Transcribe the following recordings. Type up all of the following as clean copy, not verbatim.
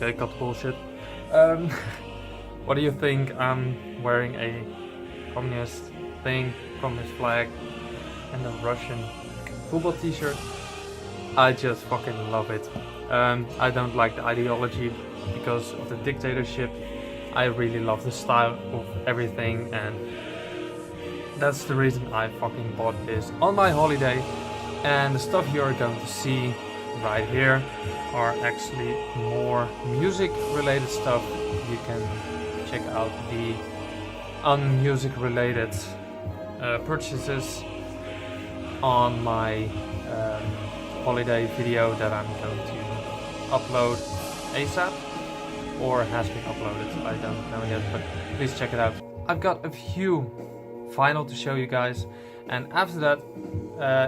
holiday cut bullshit. Um, what do you think? I'm wearing a communist thing, communist flag, and a Russian football t-shirt. I just fucking love it. I don't like the ideology because of the dictatorship. I really love the style of everything, and that's the reason I fucking bought this on my holiday. And the stuff you're going to see right here are actually more music related stuff. You can check out the unmusic related purchases on my holiday video that I'm going to upload ASAP, or has been uploaded, I don't know yet, but please check it out. I've got a few vinyl to show you guys, and after that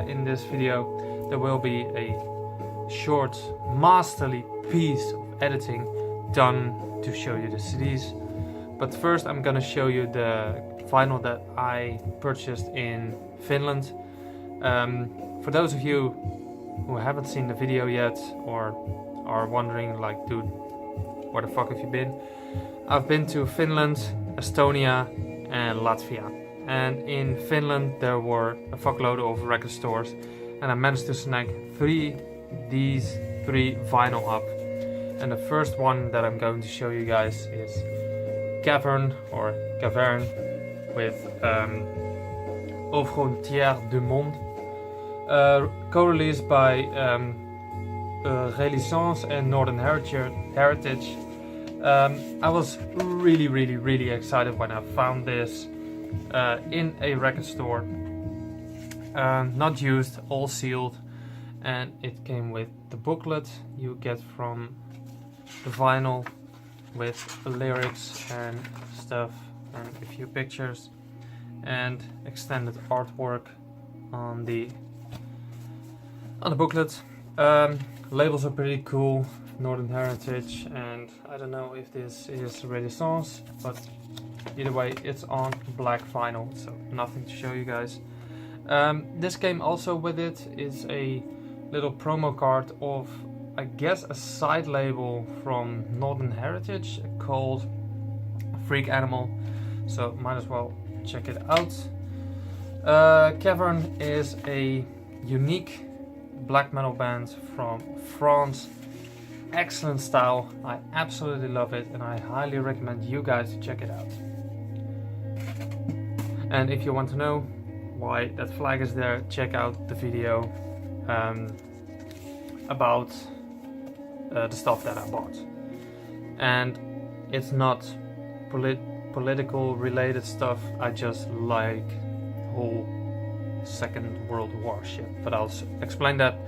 in this video there will be a short masterly piece of editing done to show you the CDs. But first I'm gonna show you the vinyl that I purchased in Finland. For those of you who haven't seen the video yet or are wondering like, dude, where the fuck have you been? I've been to Finland, Estonia and Latvia. And in Finland there were a fuckload of record stores, and I managed to snag these three vinyl up. And the first one that I'm going to show you guys is Cavern with Aux Frontières du Monde, co-released by Renaissance and Northern Heritage. I was really excited when I found this in a record store, not used, all sealed, and it came with the booklet you get from the vinyl with the lyrics and stuff and a few pictures and extended artwork on the booklet. Labels are pretty cool, Northern Heritage, and I don't know if this is Renaissance, but either way it's on black vinyl, so nothing to show you guys. This came also with it is a little promo card of, I guess, a side label from Northern Heritage called Freak Animal, so might as well check it out. Cavern is a unique black metal band from France. Excellent style, I absolutely love it, and I highly recommend you guys to check it out. And if you want to know why that flag is there, check out the video about the stuff that I bought. And it's not political related stuff, I just like whole Second World War shit, but I'll explain that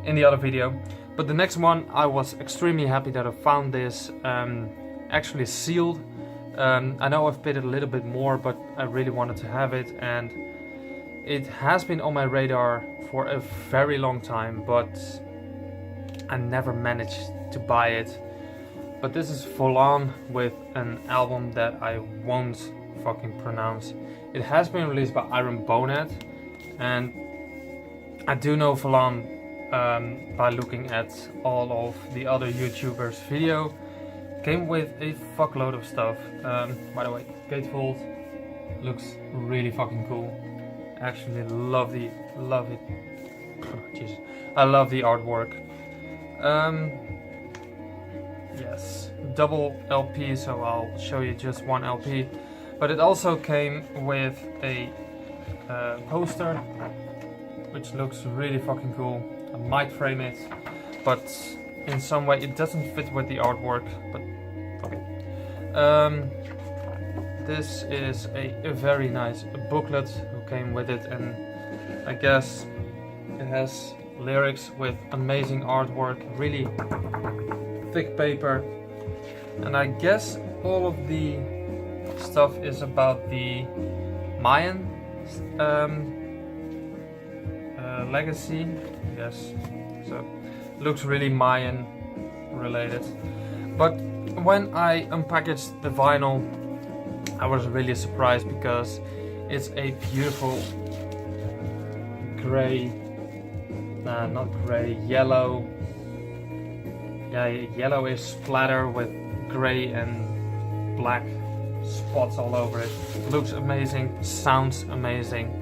in the other video. But the next one, I was extremely happy that I found this actually sealed. I know I've paid it a little bit more, but I really wanted to have it, and it has been on my radar for a very long time, but I never managed to buy it. But this is Volan with an album that I won't fucking pronounce. It has been released by Iron Bonet, and I do know Volan by looking at all of the other YouTubers' video. Came with a fuckload of stuff. By the way, gatefold looks really fucking cool. Actually love it. Jesus, I love the artwork. Yes, double LP, so I'll show you just one LP. But it also came with a poster, which looks really fucking cool. I might frame it, but in some way it doesn't fit with the artwork, but fuck it. This is a very nice booklet who came with it, and I guess it has lyrics with amazing artwork, really thick paper, and I guess all of the stuff is about the Mayan legacy, yes, so looks really Mayan related. But when I unpackaged the vinyl, I was really surprised because it's a beautiful yellow, yeah, yellowish splatter with gray and black spots all over it. Looks amazing, sounds amazing.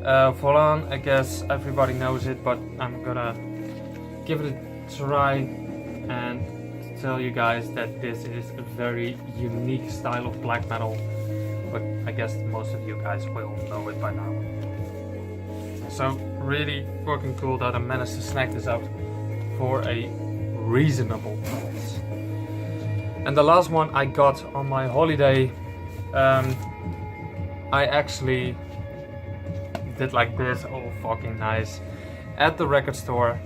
Volan, I guess everybody knows it, but I'm gonna give it a try and tell you guys that this is a very unique style of black metal, but I guess most of you guys will know it by now. So really fucking cool that I managed to snag this up for a reasonable price. And the last one I got on my holiday, I actually did like this, oh fucking nice, at the record store,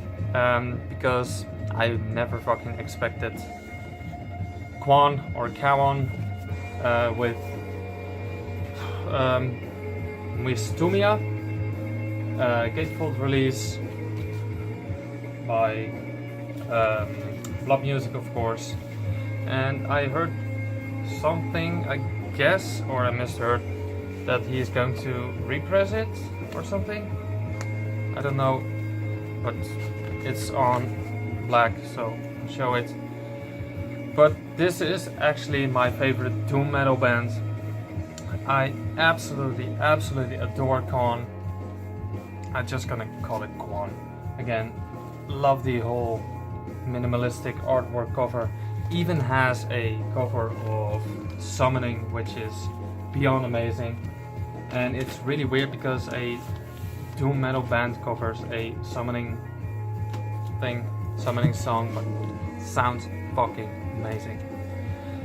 because I never fucking expected Quan or Kawan with Mistumia, gatefold release by Blood Music, of course. And I heard something, I guess, or I misheard, that he is going to repress it or something. I don't know, but it's on black, so I'll show it. But this is actually my favorite doom metal band. I absolutely adore Quan. I'm just gonna call it Quan. Again, love the whole minimalistic artwork cover. Even has a cover of Summoning, which is beyond amazing. And it's really weird because a doom metal band covers a summoning song, but sounds fucking amazing.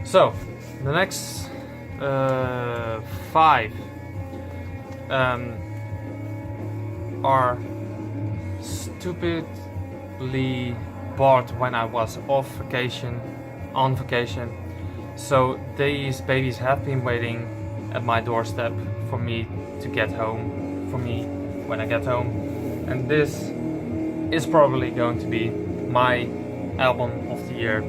So the next 5 are stupidly bought when I was on vacation. So these babies have been waiting at my doorstep for me to get home, for me when I get home. And this is probably going to be my album of the year.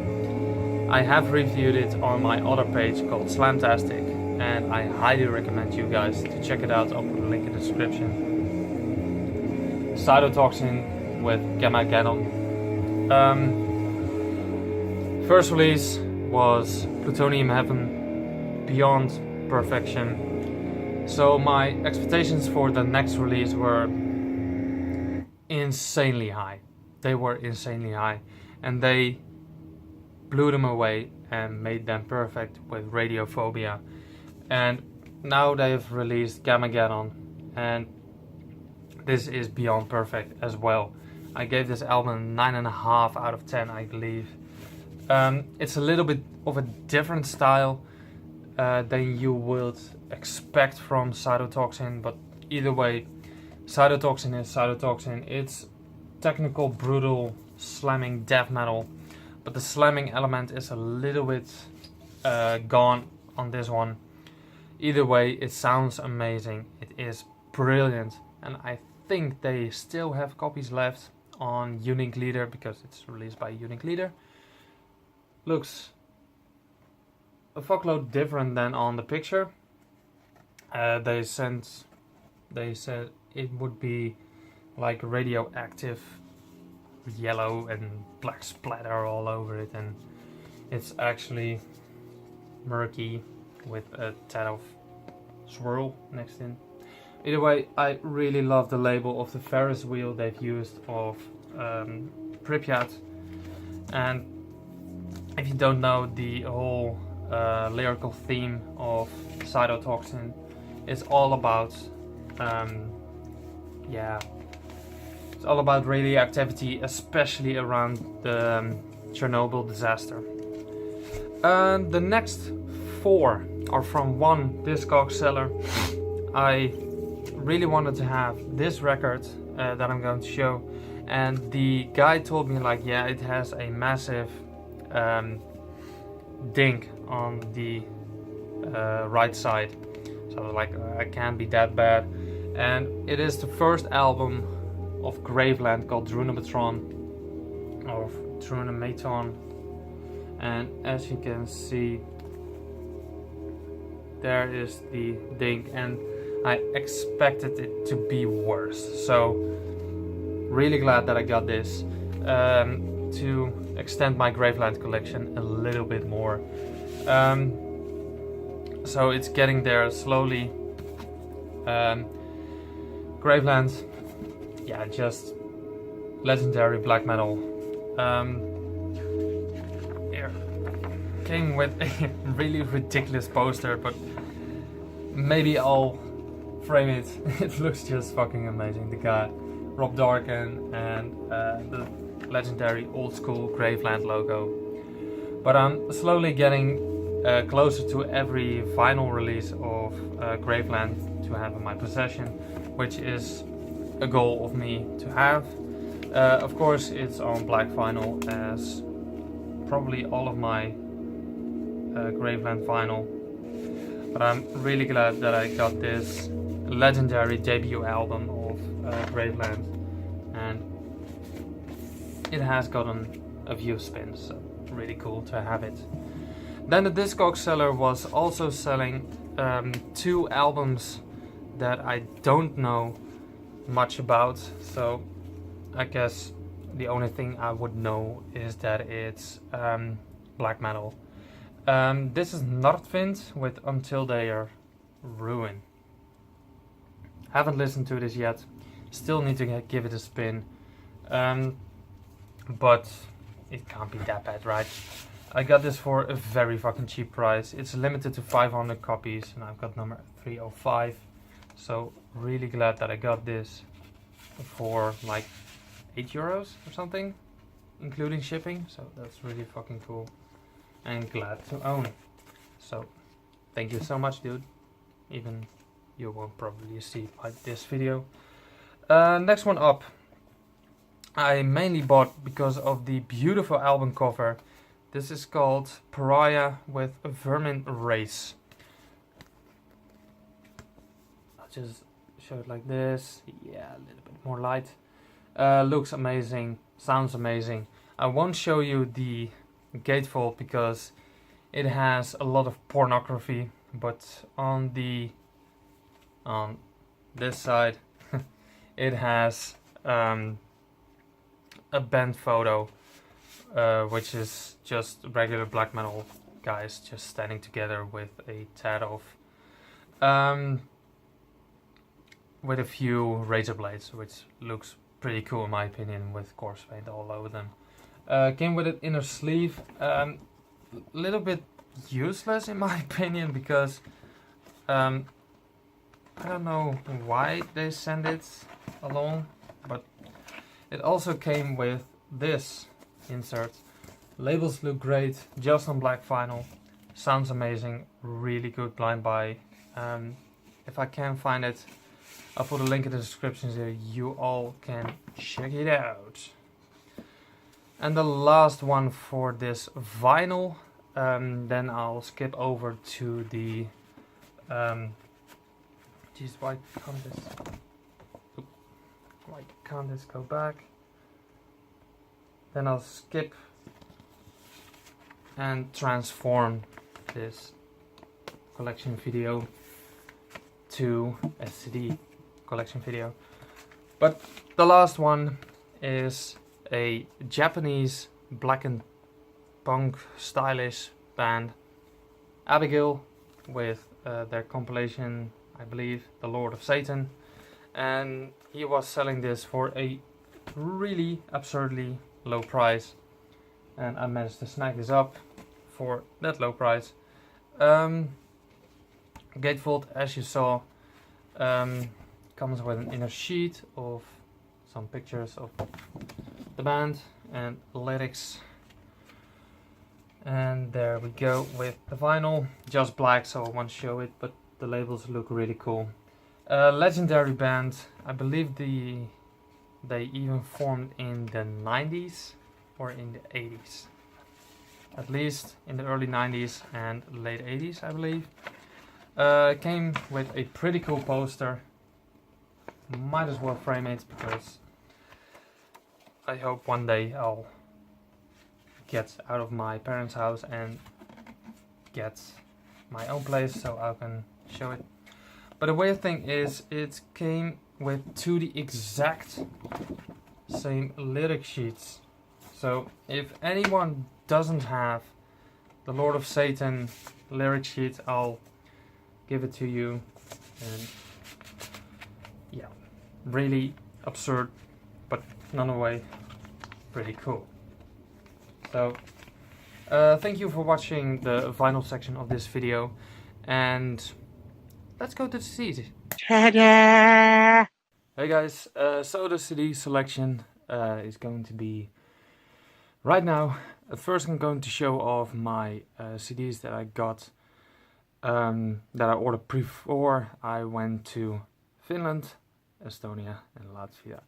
I have reviewed it on my other page called Slamtastic, and I highly recommend you guys to check it out. I'll put a link in the description. Cytotoxin with Gammageddon. First release was Plutonium Heaven, beyond perfection. So my expectations for the next release were insanely high. They were insanely high, and they blew them away and made them perfect with Radiophobia. And now they've released Gammageddon, and this is beyond perfect as well. I gave this album 9.5 out of 10, I believe. It's a little bit of a different style than you would expect from Cytotoxin, but either way, Cytotoxin is Cytotoxin. It's technical, brutal, slamming death metal, but the slamming element is a little bit gone on this one. Either way, it sounds amazing. It is brilliant, and I think they still have copies left on Unique Leader because it's released by Unique Leader. Looks a fuckload different than on the picture. They said it would be like radioactive yellow and black splatter all over it, and it's actually murky with a tad of swirl next in. Either way, I really love the label of the Ferris wheel they've used of Pripyat. And if you don't know, the whole lyrical theme of Cytotoxin is all about it's all about radioactivity, especially around the Chernobyl disaster. And the next 4 are from one Discog seller. I really wanted to have this record that I'm going to show, and the guy told me like, yeah, it has a massive dink on the right side. So I was like, it can't be that bad. And it is the first album of Graveland called Drunamatron, or Drunamaton. And as you can see, there is the dink, and I expected it to be worse. So really glad that I got this. to extend my Graveland collection a little bit more. So it's getting there slowly. Graveland, yeah, just legendary black metal. Here came with a really ridiculous poster, but maybe I'll frame it. It looks just fucking amazing. The guy, Rob Darken, and the legendary old school Graveland logo. But I'm slowly getting closer to every vinyl release of Graveland to have in my possession, which is a goal of me to have. Of course, it's on black vinyl, as probably all of my Graveland vinyl. But I'm really glad that I got this legendary debut album of Graveland, and it has gotten a few spins, so really cool to have it. Then the Discogs seller was also selling 2 albums that I don't know much about, so I guess the only thing I would know is that it's black metal. This is Nordwind with Until They Are Ruin. Haven't listened to this yet, still need to give it a spin, but it can't be that bad, right? I got this for a very fucking cheap price. It's limited to 500 copies and I've got number 305. So really glad that I got this for like €8 or something, including shipping. So that's really fucking cool and glad to own. So thank you so much, dude. Even you won't probably see this video. Next one up, I mainly bought because of the beautiful album cover. This is called Pariah with a Vermin Race. I'll just show it like this. Yeah, a little bit more light. Looks amazing, sounds amazing. I won't show you the gatefold because it has a lot of pornography, but on this side it has a band photo, which is just regular black metal guys just standing together with a tad of with a few razor blades, which looks pretty cool in my opinion, with corpse paint all over them. Came with an inner sleeve, little bit useless in my opinion, because I don't know why they send it along, but it also came with this insert. Labels look great, just on black vinyl, sounds amazing, really good blind buy. If I can find it, I'll put a link in the description so you all can check it out. And the last one for this vinyl, then I'll skip over to the why can't this go back? Then I'll skip and transform this collection video to a CD collection video. But the last one is a Japanese black and punk stylish band, Abigail, with their compilation, I believe, The Lord of Satan, and he was selling this for a really absurdly low price, and I managed to snag this up for that low price. Gatefold, as you saw, comes with an inner sheet of some pictures of the band and lyrics, and there we go with the vinyl, just black, so I won't show it, but the labels look really cool. Legendary band, I believe they even formed in the 90s or in the 80s, at least in the early 90s and late 80s, I believe. Came with a pretty cool poster. Might as well frame it because I hope one day I'll get out of my parents' house and get my own place so I can show it. But the weird thing is, it came with the exact same lyric sheets. So if anyone doesn't have the Lord of Satan lyric sheet, I'll give it to you. And yeah, really absurd, but none of the way pretty cool. So thank you for watching the vinyl section of this video, and let's go to the CDs. Ta-da! Hey guys, so the CD selection is going to be right now. First I'm going to show off my CDs that I got, that I ordered before I went to Finland, Estonia and Latvia.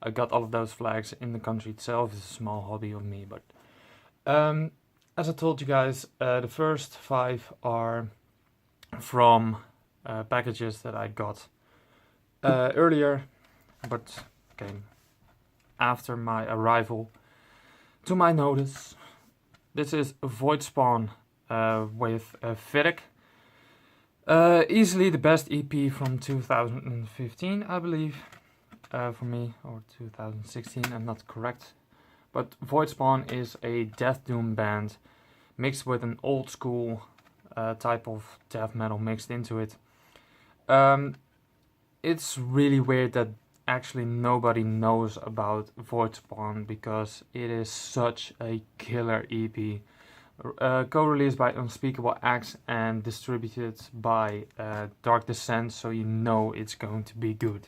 I got all of those flags in the country itself. It's a small hobby of me, but as I told you guys, the first 5 are from packages that I got earlier, but came after my arrival to my notice. This is Void Spawn with Vidic. Easily the best EP from 2015, I believe, for me, or 2016, I'm not correct. But Void Spawn is a death doom band mixed with an old school type of death metal mixed into it. It's really weird that actually nobody knows about Void Spawn because it is such a killer EP. Co-released by Unspeakable Acts and distributed by Dark Descent, so you know it's going to be good.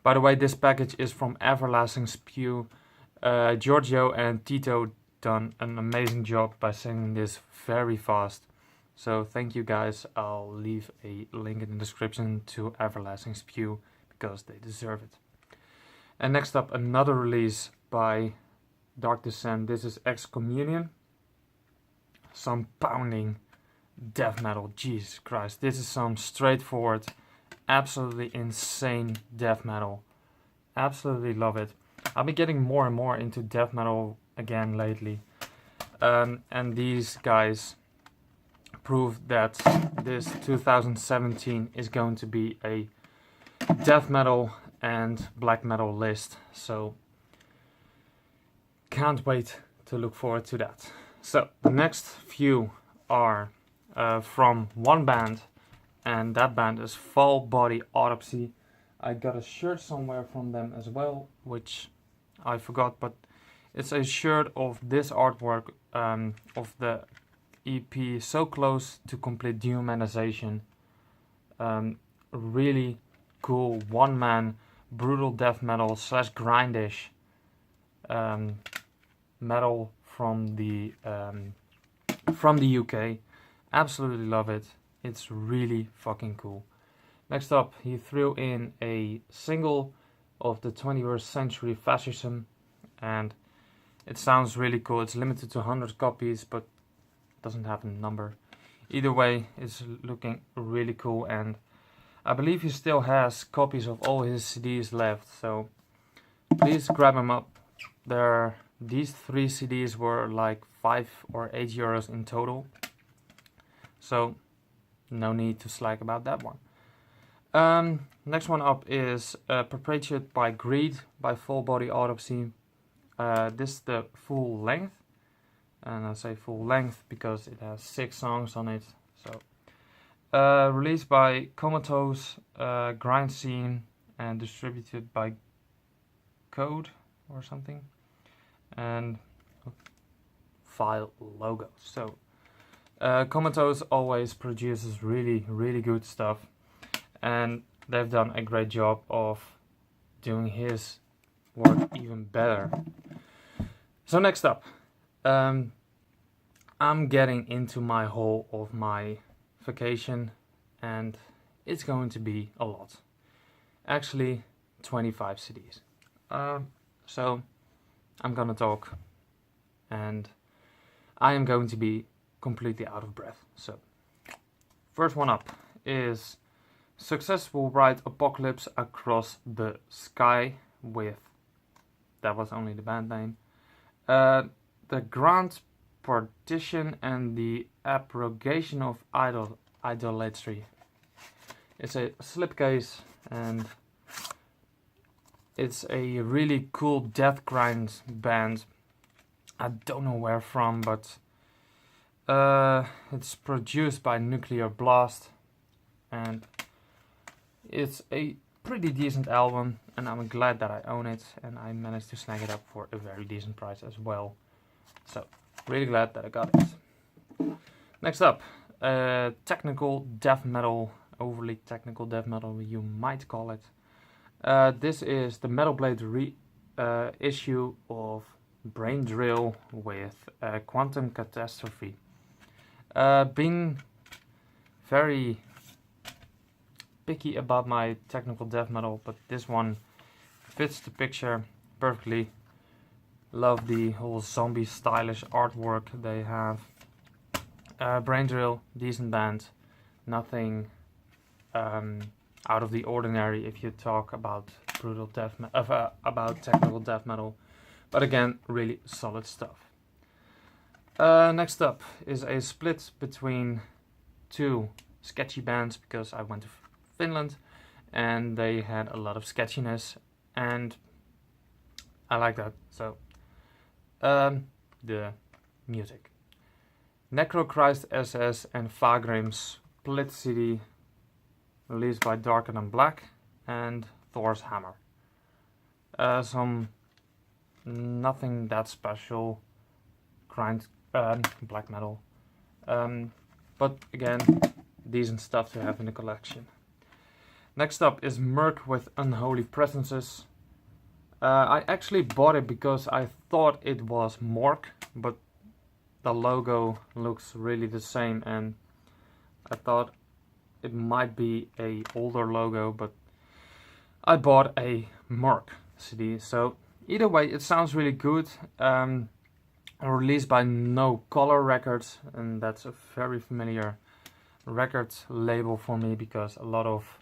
By the way, this package is from Everlasting Spew. Giorgio and Tito done an amazing job by sending this very fast. So thank you guys. I'll leave a link in the description to Everlasting Spew because they deserve it. And next up, another release by Dark Descent. This is Excommunion. Some pounding death metal. Jesus Christ. This is some straightforward, absolutely insane death metal. Absolutely love it. I've been getting more and more into death metal again lately. And these guys proved that this 2017 is going to be a death metal and black metal list. So can't wait to look forward to that. So the next few are from one band, and that band is Full Body Autopsy. I got a shirt somewhere from them as well, which I forgot, but it's a shirt of this artwork of the EP, So Close to Complete Dehumanization. Really cool one-man brutal death metal / grindish metal from the UK. Absolutely love it. It's really fucking cool. Next up, he threw in a single of the 21st Century Fascism, and it sounds really cool. It's limited to 100 copies, but doesn't have a number. Either way, it's looking really cool, and I believe he still has copies of all his CDs left, so please grab them up. These 3 CDs were like 5 or 8 euros in total, so no need to slack about that one. Next one up is Perpetuate by Greed by Full Body Autopsy. This is the full length, and I say full length because it has 6 songs on it. So released by Comatose Grind Scene and distributed by Code or something, and file logos. So Comatose always produces really good stuff, and they've done a great job of doing his work even better. So next up, I'm getting into my hole of my vacation, and it's going to be a lot. Actually, 25 CDs. So I'm gonna talk, and I am going to be completely out of breath. So first one up is Successful Ride Apocalypse Across the Sky with, that was only the band name, the Grand Partition and the Abrogation of Idolatry. It's a slipcase, and it's a really cool death grind band I don't know where from, but it's produced by Nuclear Blast, and it's a pretty decent album, and I'm glad that I own it, and I managed to snag it up for a very decent price as well. So, really glad that I got it. Next up, technical death metal, overly technical death metal, you might call it. This is the Metal Blade issue of Brain Drill with Quantum Catastrophe. Been very picky about my technical death metal, but this one fits the picture perfectly. Love the whole zombie stylish artwork they have. Brain Drill, decent band, nothing out of the ordinary if you talk about brutal death about technical death metal, but again, really solid stuff. Next up is a split between two sketchy bands, because I went to Finland and they had a lot of sketchiness, and I like that. So the music. Necrochrist SS and Fagrim's split CD, released by Darker Than Black and Thor's Hammer. Some nothing that special grind black metal, but again, decent stuff to have in the collection. Next up is Merc with Unholy Presences. I actually bought it because I thought it was Mork, but the logo looks really the same, and I thought it might be a older logo, but I bought a Merc CD. So either way, it sounds really good. Released by No Color Records, and that's a very familiar record label for me because a lot of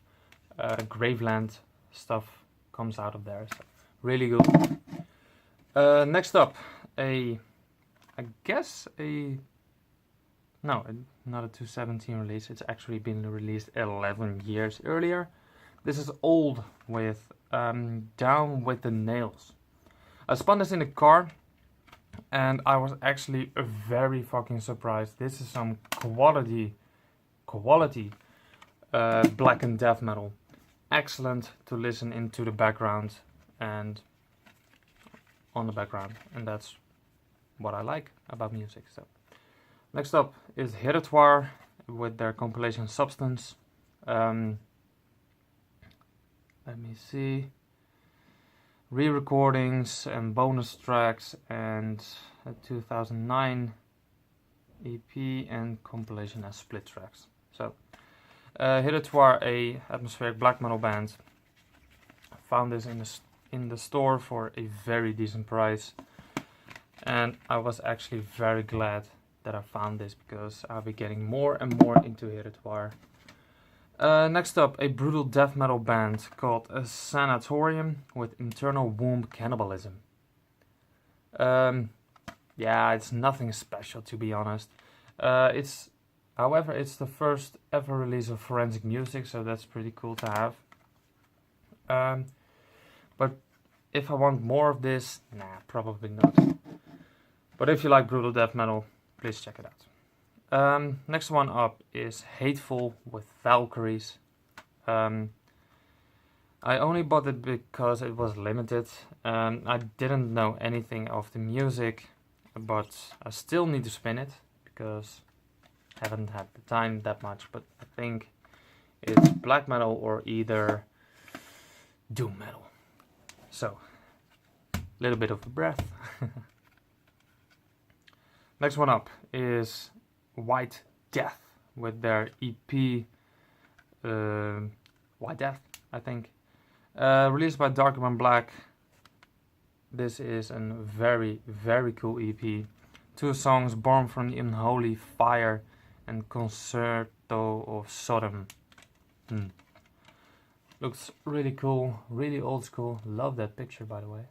Graveland stuff comes out of there. So really good. Next up, not a 2017 release. It's actually been released 11 years earlier. This is Old with Down With The Nails. I spun this in the car, and I was actually very fucking surprised. This is some quality black and death metal. Excellent to listen into the background and on the background, and that's what I like about music. So next up is Heritoire with their compilation Substance. Let me see. Re-recordings and bonus tracks and a 2009 EP and compilation as split tracks. So Heritoire, a atmospheric black metal band. Found this in the store for a very decent price, and I was actually very glad that I found this because I'll be getting more and more into Heritoire. Next up, a brutal death metal band called a Sanatorium with Internal Womb Cannibalism. Yeah, it's nothing special, to be honest. However, it's the first ever release of forensic music, so that's pretty cool to have. But if I want more of this, nah, probably not. But if you like brutal death metal, please check it out. Next one up is Hateful with Valkyries. I only bought it because it was limited. I didn't know anything of the music, but I still need to spin it because I haven't had the time that much. But I think it's black metal or either doom metal. So, a little bit of a breath. Next one up is White Death with their EP White Death, I think. Released by Darker Than Black. This is a very, very cool EP. 2 songs, Born from the Unholy Fire and Concerto of Sodom. Looks really cool, really old school. Love that picture, by the way,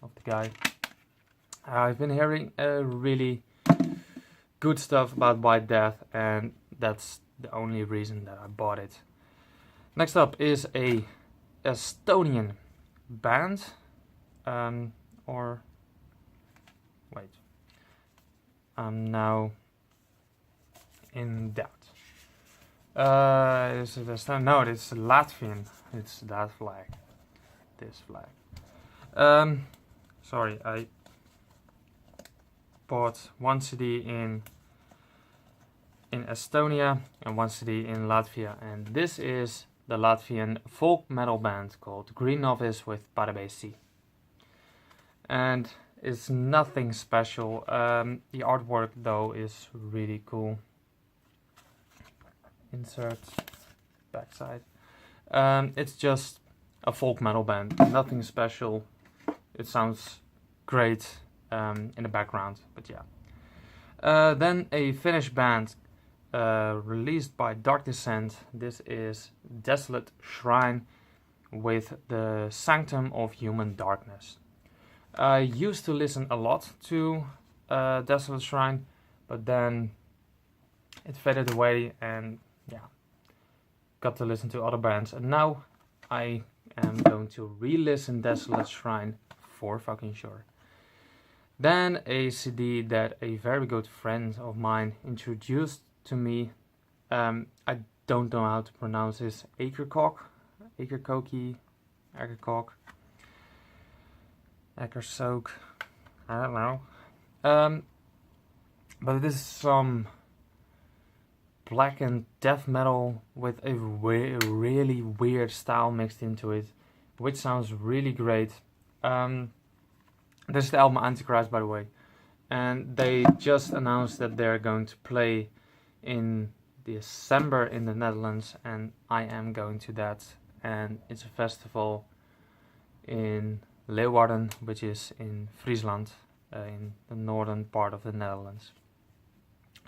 of the guy. I've been hearing really good stuff about White Death, and that's the only reason that I bought it. Next up is a Estonian band, I'm now in doubt. Is it Estonian? No, it's Latvian. It's that flag. This flag. Sorry, I bought one CD in Estonia and one CD in Latvia, and this is the Latvian folk metal band called Green Novice with Parabesi. And it's nothing special. The artwork though is really cool. Insert backside. It's just a folk metal band, nothing special. It sounds great in the background, but yeah. Then a Finnish band released by Dark Descent. This is Desolate Shrine with the Sanctum of Human Darkness. I used to listen a lot to Desolate Shrine, but then it faded away and yeah, got to listen to other bands, and now I am going to re-listen Desolate Shrine for fucking sure. Then a CD that a very good friend of mine introduced to me. I don't know how to pronounce this. Akerkoki, Akersoak. I don't know. But this is some black and death metal with a really weird style mixed into it, which sounds really great. This is the album Antichrist, by the way, and they just announced that they're going to play in December in the Netherlands, and I am going to that. And it's a festival in Leeuwarden, which is in Friesland, in the northern part of the Netherlands,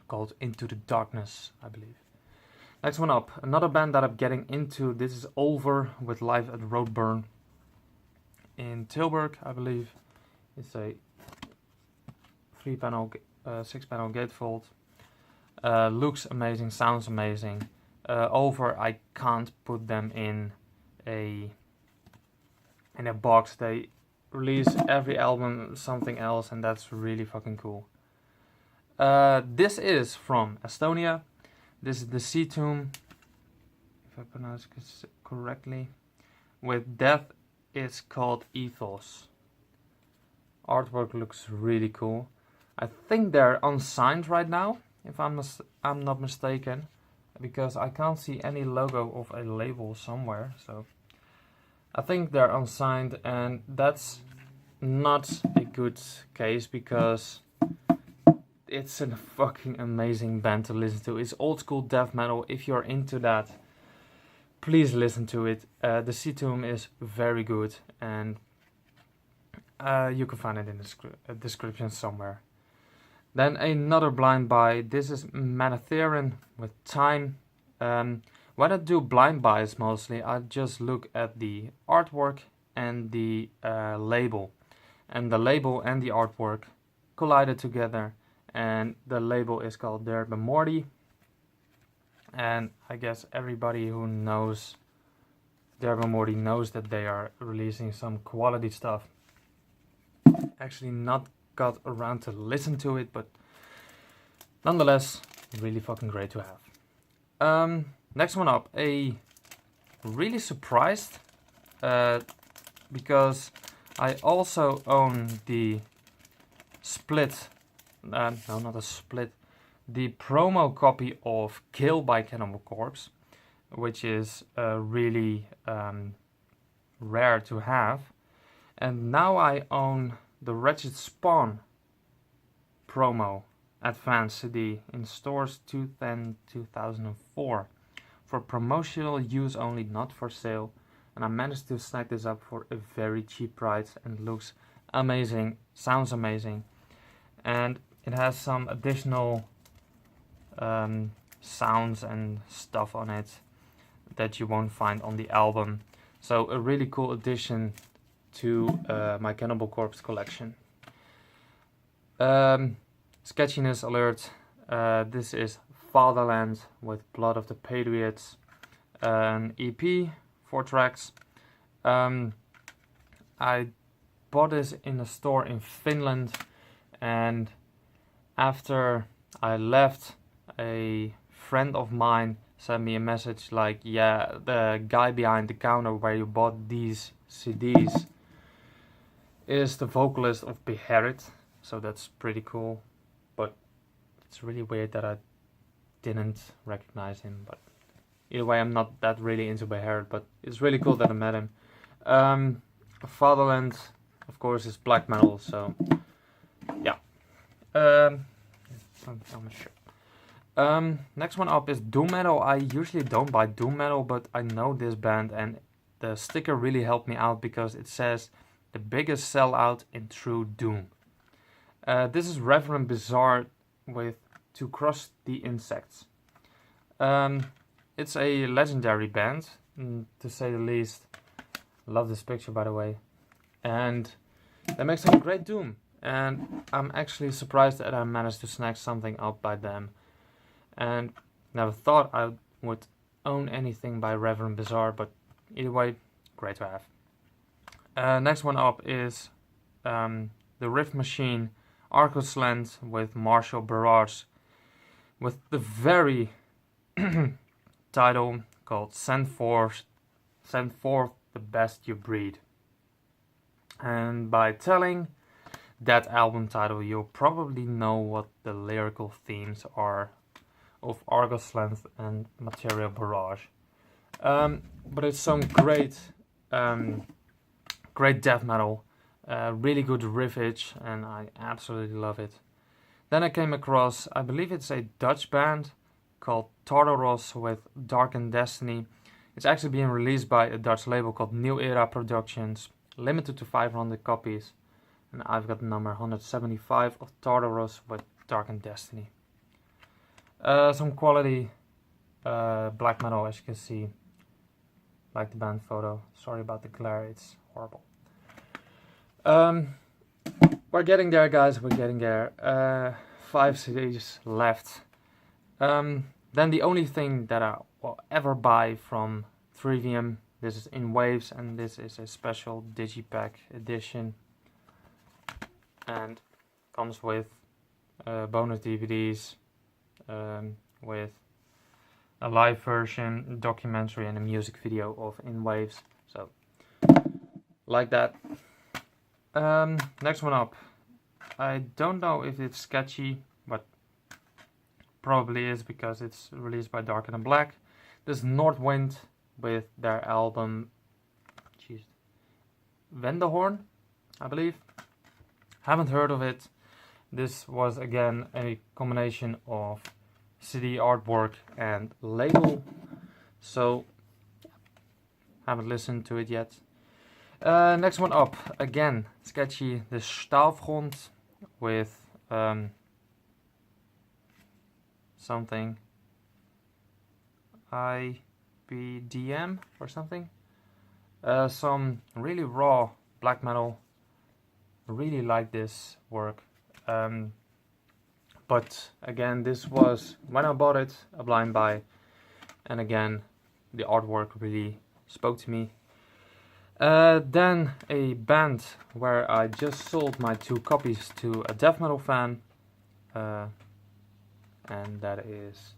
called Into the Darkness, I believe. Next one up, another band that I'm getting into. This is Over with Live at Roadburn in Tilburg, I believe. It's a 6-panel gatefold. Looks amazing, sounds amazing. Over, I can't put them in a box. They release every album something else, and that's really fucking cool. This is from Estonia. This is the Sea Tomb, if I pronounce it correctly. With Death, it's called Ethos. Artwork looks really cool. I think they're unsigned right now, if I'm not mistaken, because I can't see any logo of a label somewhere. So I think they're unsigned, and that's not a good case because it's a fucking amazing band to listen to. It's old school death metal. If you're into that, please listen to it. The Sea Tomb is very good, and you can find it in the description somewhere. Then another blind buy. This is Manatherin with Time. When I do blind buys mostly, I just look at the artwork and the label. And the label and the artwork collided together. And the label is called Derbe Morty. And I guess everybody who knows Derbe Morty knows that they are releasing some quality stuff. Actually not got around to listen to it, but nonetheless, really fucking great to have. Next one up, a really surprised because I also own the split, no, not a split, the promo copy of Kill by Cannibal Corpse, which is really rare to have. And now I own the Wretched Spawn promo advanced CD in stores 2004 for promotional use only, not for sale. And I managed to snag this up for a very cheap price, and looks amazing, sounds amazing, and it has some additional sounds and stuff on it that you won't find on the album. So a really cool addition to my Cannibal Corpse collection. Sketchiness alert. This is Fatherland with Blood of the Patriots, an EP, 4 tracks. I bought this in a store in Finland, and after I left, a friend of mine sent me a message like, yeah, the guy behind the counter where you bought these CDs is the vocalist of Beheaded, so that's pretty cool. But it's really weird that I didn't recognize him. But either way, I'm not that really into Beheaded, but it's really cool that I met him. Fatherland, of course, is black metal, so yeah. Next one up is doom metal. I usually don't buy doom metal, but I know this band and the sticker really helped me out because it says the biggest sellout in true doom. This is Reverend Bizarre with To Crush the Insects. It's a legendary band, to say the least. Love this picture, by the way. And they make some great doom. And I'm actually surprised that I managed to snag something up by them. And never thought I would own anything by Reverend Bizarre, but either way, great to have. Next one up is the Riff Machine Arcosland with Marshall Barrage, with the very title called Send Forth the Best You Breed. And by telling that album title, you'll probably know what the lyrical themes are of Argosland and Material Barrage. But it's some great death metal, really good riffage, and I absolutely love it. Then I came across, I believe it's a Dutch band called Tartaros with Darkened Destiny. It's actually being released by a Dutch label called New Era Productions, limited to 500 copies. And I've got number 175 of Tartaros with Darkened Destiny. Some quality black metal, as you can see, like the band photo. Sorry about the glare, it's horrible. We're getting there, guys, we're getting there. 5 CDs left. Then the only thing that I will ever buy from Trivium, this is in waves, and this is a special digipack edition. And comes with bonus DVDs, with a live version, documentary, and a music video of In Waves. So, like that. Next one up. I don't know if it's sketchy, but probably is because it's released by Darker Than Black. This is Northwind with their album, Wendehorn, I believe. Haven't heard of it. This was again a combination of CD artwork and label, so haven't listened to it yet. Next one up, again sketchy, the Stahlfront with something IBDM or something. Some really raw black metal. Really like this work. But again, this was when I bought it, a blind buy, and again the artwork really spoke to me. Then a band where I just sold my 2 copies to a death metal fan, and that is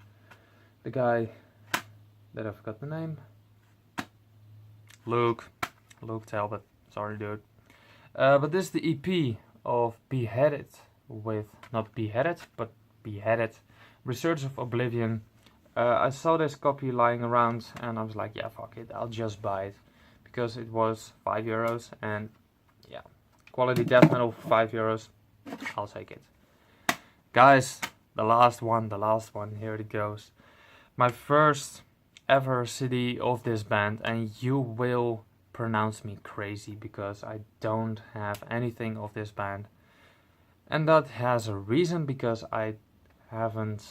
the guy that I forgot the name. Luke Talbot. Sorry, dude. But this is the EP of Beheaded with, not Beheaded, but Beheaded, Research of Oblivion. I saw this copy lying around and I was like, yeah, fuck it, I'll just buy it. Because it was €5 and yeah, quality death metal for €5, I'll take it. Guys, the last one, here it goes. My first ever CD of this band, and you will pronounce me crazy because I don't have anything of this band, and that has a reason, because I haven't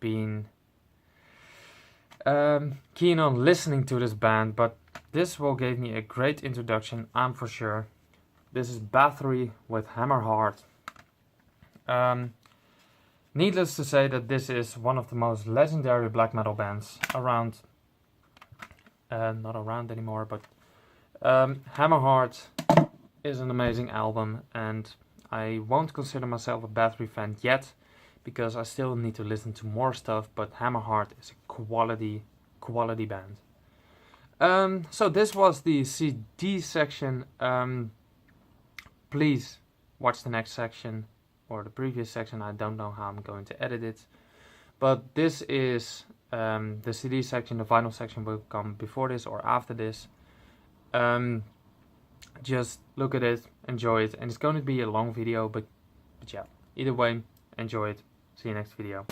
been keen on listening to this band, but this will give me a great introduction, I'm for sure. This is Bathory with Hammerheart. Needless to say that this is one of the most legendary black metal bands around. Not around anymore, but Hammerheart is an amazing album, and I won't consider myself a Bathory fan yet, because I still need to listen to more stuff, but Hammerheart is a quality band. So this was the CD section. Please watch the next section, or the previous section. I don't know how I'm going to edit it. But this is the CD section. The vinyl section will come before this or after this. Just look at it, enjoy it, and it's going to be a long video, but yeah, either way, enjoy it. See you next video.